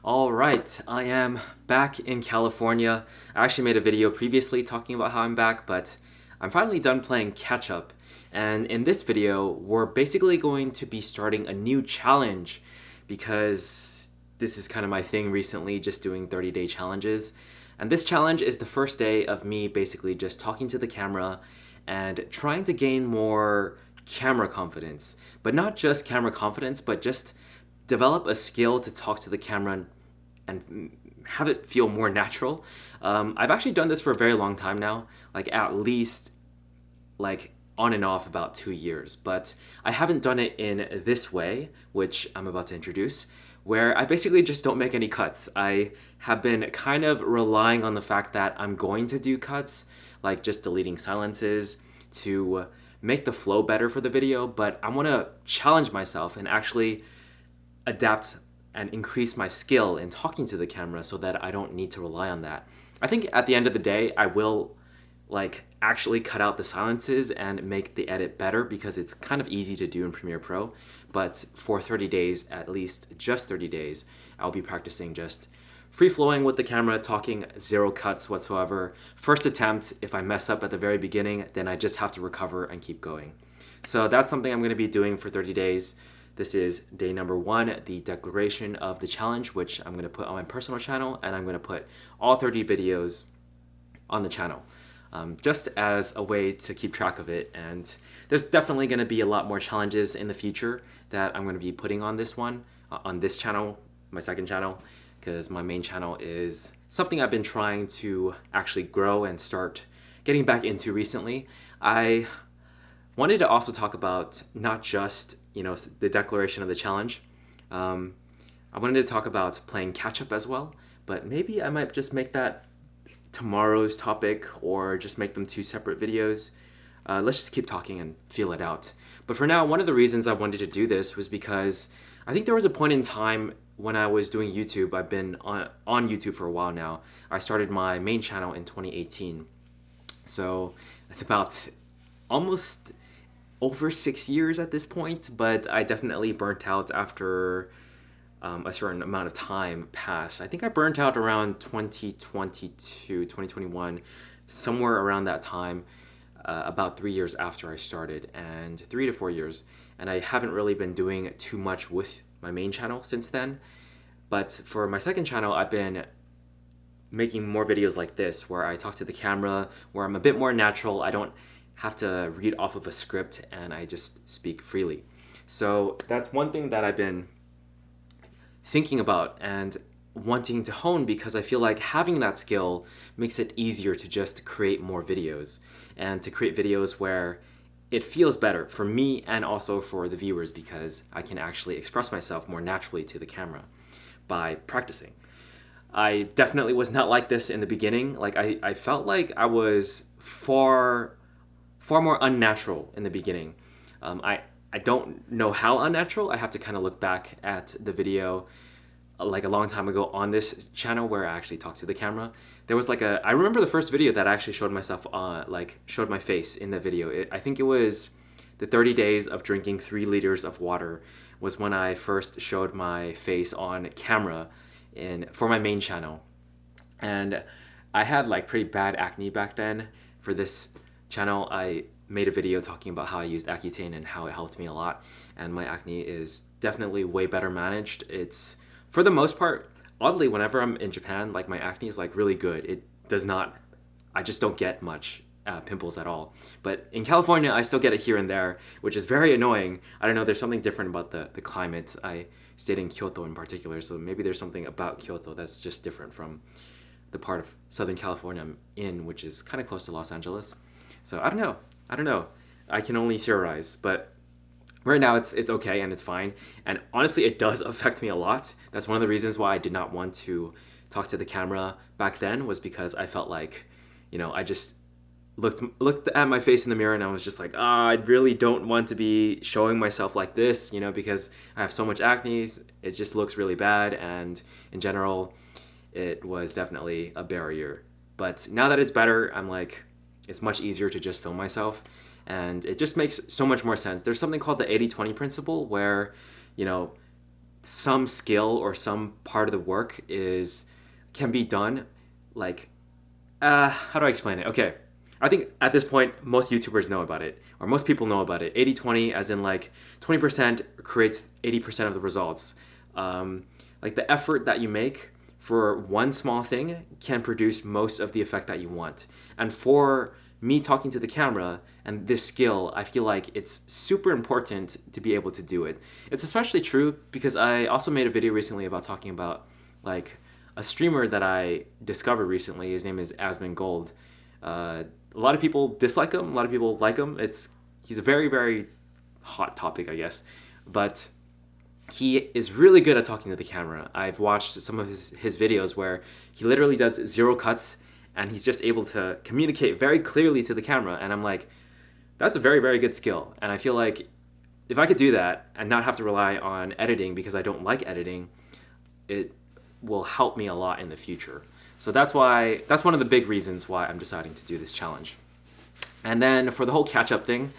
All right, I am back in California. I actually made a video previously talking about how I'm back, but I'm finally done playing catch up. And in this video, we're basically going to be starting a new challenge because this is kind of my thing recently, just doing 30-day challenges. And this challenge is the first day of me basically just talking to the camera and trying to gain more camera confidence. But not just camera confidence, but just develop a skill to talk to the camera and have it feel more natural. I've actually done this for a very long time now, like at least like on and off about 2 years, but I haven't done it in this way, which I'm about to introduce, where I basically just don't make any cuts. I have been kind of relying on the fact that I'm going to do cuts, like just deleting silences to make the flow better for the video, but I want to challenge myself and actually adapt and increase my skill in talking to the camera so that I don't need to rely on that. I think at the end of the day, I will like actually cut out the silences and make the edit better because it's kind of easy to do in Premiere Pro. But for 30 days, at least just 30 days, I'll be practicing just free flowing with the camera, talking zero cuts whatsoever. First attempt, if I mess up at the very beginning, then I just have to recover and keep going. So that's something I'm going to be doing for 30 days. This is day number 1, the declaration of the challenge, which I'm going to put on my personal channel, and I'm going to put all 30 videos on the channel, just as a way to keep track of it. And there's definitely going to be a lot more challenges in the future that I'm going to be putting on this one, on this channel, my second channel, because my main channel is something I've been trying to actually grow and start getting back into recently. I wanted to also talk about not just the declaration of the challenge. I wanted to talk about playing catch up as well, but maybe I might just make that tomorrow's topic or just make them 2 separate videos. Let's just keep talking and feel it out. But for now, one of the reasons I wanted to do this was because I think there was a point in time when I was doing YouTube. I've been on YouTube for a while now. I started my main channel in 2018. So it's about almost over 6 years at this point, but I definitely burnt out after a certain amount of time passed. I think I burnt out around 2022, 2021, somewhere around that time, about 3 years after I started, and 3 to 4 years. And I haven't really been doing too much with my main channel since then. But for my second channel, I've been making more videos like this, where I talk to the camera, where I'm a bit more natural. I don't have to read off of a script and I just speak freely. So that's one thing that I've been thinking about and wanting to hone, because I feel like having that skill makes it easier to just create more videos and to create videos where it feels better for me and also for the viewers, because I can actually express myself more naturally to the camera by practicing. I definitely was not like this in the beginning. Like I felt like I was far more unnatural in the beginning. I don't know how unnatural. I have to kind of look back at the video like a long time ago on this channel where I actually talked to the camera. There was like I remember the first video that I actually showed myself showed my face in the video. I think it was the 30 days of drinking 3 liters of water was when I first showed my face on camera for my main channel. And I had like pretty bad acne back then. For this channel, I made a video talking about how I used Accutane and how it helped me a lot. And my acne is definitely way better managed. It's, for the most part, oddly, whenever I'm in Japan, like my acne is like really good. It does not, I just don't get much pimples at all. But in California, I still get it here and there, which is very annoying. I don't know, there's something different about the climate. I stayed in Kyoto in particular, so maybe there's something about Kyoto that's just different from the part of Southern California I'm in, which is kind of close to Los Angeles. So I don't know. I can only theorize, but right now it's okay and it's fine. And honestly, it does affect me a lot. That's one of the reasons why I did not want to talk to the camera back then, was because I felt like, I just looked at my face in the mirror and I was just like, I really don't want to be showing myself like this, because I have so much acne. It just looks really bad, and in general, it was definitely a barrier. But now that it's better, I'm like, it's much easier to just film myself, and it just makes so much more sense. There's something called the 80-20 principle, where, some skill or some part of the work can be done like how do I explain it? Okay. I think at this point, most YouTubers know about it, or most people know about it. 80-20, as in like 20% creates 80% of the results. Like the effort that you make for one small thing can produce most of the effect that you want. And for me talking to the camera and this skill, I feel like it's super important to be able to do it. It's especially true because I also made a video recently about talking about like a streamer that I discovered recently. His name is Asmongold. A lot of people dislike him. A lot of people like him. He's a very, very hot topic, I guess. But he is really good at talking to the camera. I've watched some of his videos where he literally does 0 cuts and he's just able to communicate very clearly to the camera. And I'm like, that's a very, very good skill. And I feel like if I could do that and not have to rely on editing because I don't like editing, it will help me a lot in the future. So that's one of the big reasons why I'm deciding to do this challenge. And then for the whole catch-up thing,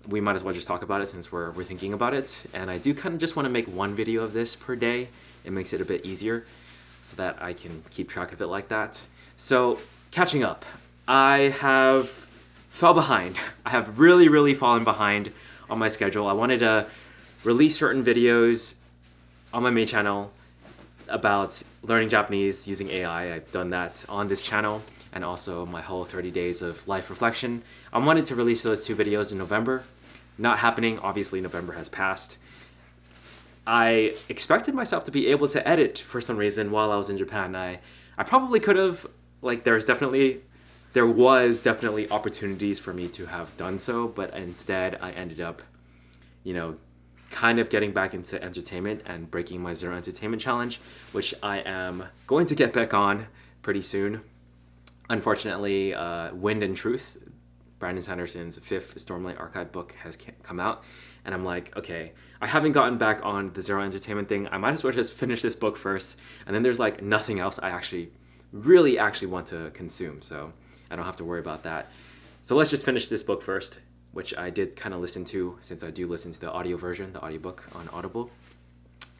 we might as well just talk about it since we're thinking about it. And I do kind of just want to make one video of this per day. It makes it a bit easier so that I can keep track of it like that. So catching up, I have fell behind. I have really, really fallen behind on my schedule. I wanted to release certain videos on my main channel about learning Japanese using AI. I've done that on this channel, and also my whole 30 days of life reflection. I wanted to release those 2 videos in November. Not happening. Obviously, November has passed. I expected myself to be able to edit for some reason while I was in Japan. I probably could have, like there was definitely opportunities for me to have done so, but instead I ended up, kind of getting back into entertainment and breaking my Zero Entertainment Challenge, which I am going to get back on pretty soon. Unfortunately, Wind and Truth, Brandon Sanderson's 5th Stormlight Archive book has come out, and I'm like, okay, I haven't gotten back on the Zero Entertainment thing. I might as well just finish this book first, and then there's like nothing else I really want to consume, so I don't have to worry about that. So let's just finish this book first, which I did kind of listen to, since I do listen to the audio version, the audiobook on Audible.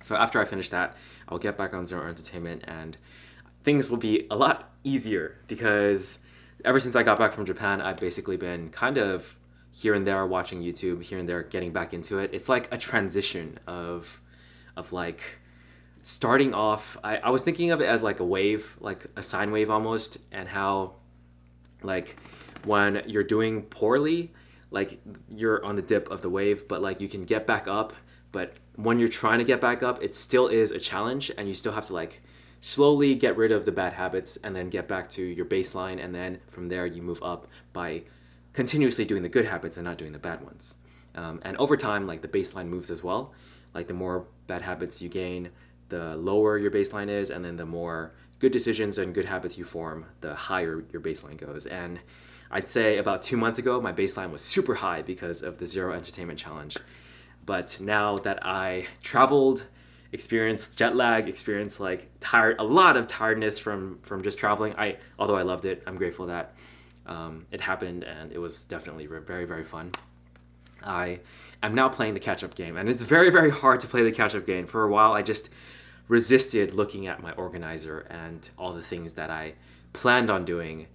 So after I finish that, I'll get back on Zero Entertainment, and things will be a lot easier because ever since I got back from Japan, I've basically been kind of here and there watching YouTube, here and there getting back into it. It's like a transition of like starting off. I was thinking of it as like a wave, like a sine wave almost, and how like when you're doing poorly, like you're on the dip of the wave, but like you can get back up. But when you're trying to get back up, it still is a challenge, and you still have to like slowly get rid of the bad habits and then get back to your baseline, and then from there you move up by continuously doing the good habits and not doing the bad ones. And over time, like the baseline moves as well. Like the more bad habits you gain, the lower your baseline is, and then the more good decisions and good habits you form, the higher your baseline goes. And I'd say about 2 months ago, my baseline was super high because of the Zero Entertainment Challenge. But now that I traveled, experienced jet lag, experienced like a lot of tiredness from just traveling, although I loved it, I'm grateful that it happened, and it was definitely very, very fun. I am now playing the catch-up game, and it's very, very hard to play the catch-up game. For a while, I just resisted looking at my organizer and all the things that I planned on doing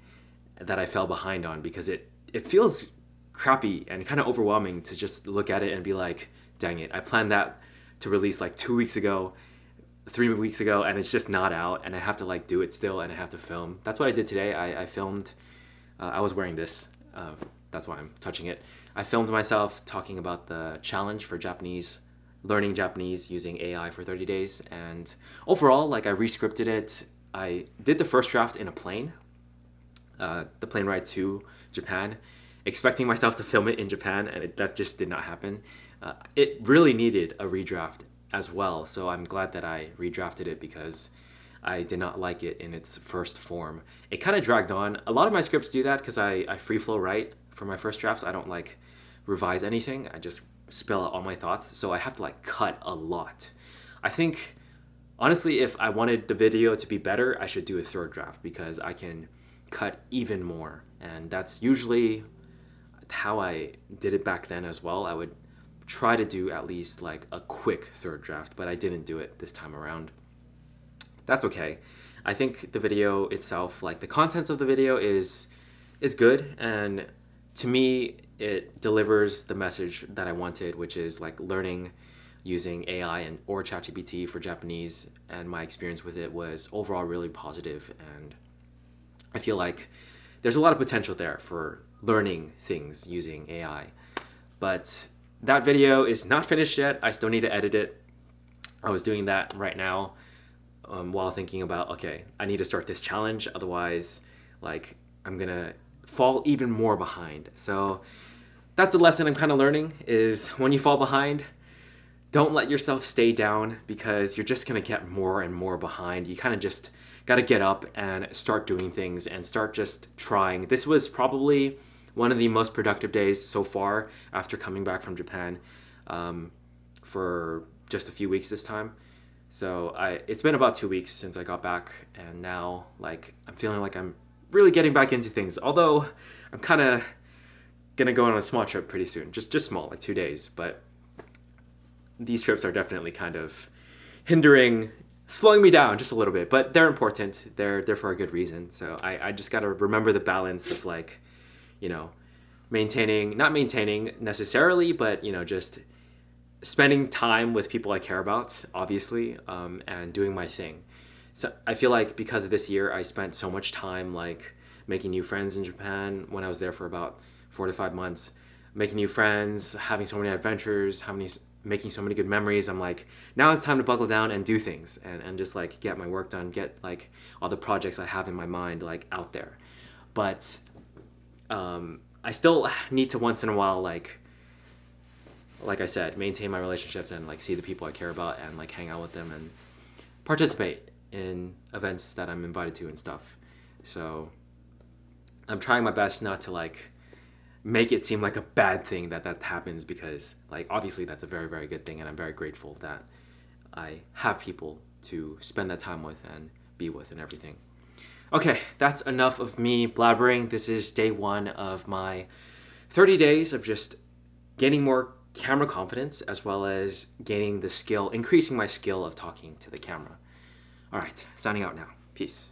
that I fell behind on, because it feels crappy and kind of overwhelming to just look at it and be like, dang it, I planned that to release like 2 weeks ago, 3 weeks ago, and it's just not out, and I have to like do it still, and I have to film. That's what I did today. I filmed, I was wearing this, that's why I'm touching it. I filmed myself talking about the challenge for learning Japanese using AI for 30 days, and overall, like I re-scripted it. I did the first draft in a plane, the plane ride to Japan, expecting myself to film it in Japan, and that just did not happen. It really needed a redraft as well, so I'm glad that I redrafted it because I did not like it in its first form. It kind of dragged on. A lot of my scripts do that because I free flow write for my first drafts. I don't like revise anything. I just spill out all my thoughts, so I have to like cut a lot. I think honestly, if I wanted the video to be better, I should do a third draft because I can cut even more, and that's usually how I did it back then as well. I would try to do at least like a quick third draft, but I didn't do it this time around. That's okay. I think the video itself, like the contents of the video is good, and to me it delivers the message that I wanted, which is like learning using AI and or ChatGPT for Japanese, and my experience with it was overall really positive, and I feel like there's a lot of potential there for learning things using AI. But that video is not finished yet. I still need to edit it. I was doing that right now while thinking about, okay, I need to start this challenge, otherwise like I'm gonna fall even more behind. So that's a lesson I'm kind of learning, is when you fall behind, don't let yourself stay down, because you're just going to get more and more behind. You kind of just got to get up and start doing things and start just trying. This was probably one of the most productive days so far after coming back from Japan for just a few weeks this time. So it's been about 2 weeks since I got back, and now like I'm feeling like I'm really getting back into things. Although I'm kind of gonna go on a small trip pretty soon, just small, like 2 days. But these trips are definitely kind of slowing me down just a little bit. But they're important. They're for a good reason. So I just gotta remember the balance of like, you know, not maintaining necessarily, but you know, just spending time with people I care about, obviously, and doing my thing. So I feel like because of this year, I spent so much time like making new friends in Japan when I was there for about 4 to 5 months, making new friends, having so many adventures, making so many good memories. I'm like, now it's time to buckle down and do things and just like get my work done, get like all the projects I have in my mind like out there. But I still need to once in a while, like I said, maintain my relationships and like see the people I care about and like hang out with them and participate in events that I'm invited to and stuff. So I'm trying my best not to like make it seem like a bad thing that happens, because like obviously that's a very, very good thing, and I'm very grateful that I have people to spend that time with and be with and everything. Okay, that's enough of me blabbering. This is day 1 of my 30 days of just gaining more camera confidence, as well as increasing my skill of talking to the camera. All right, signing out now. Peace.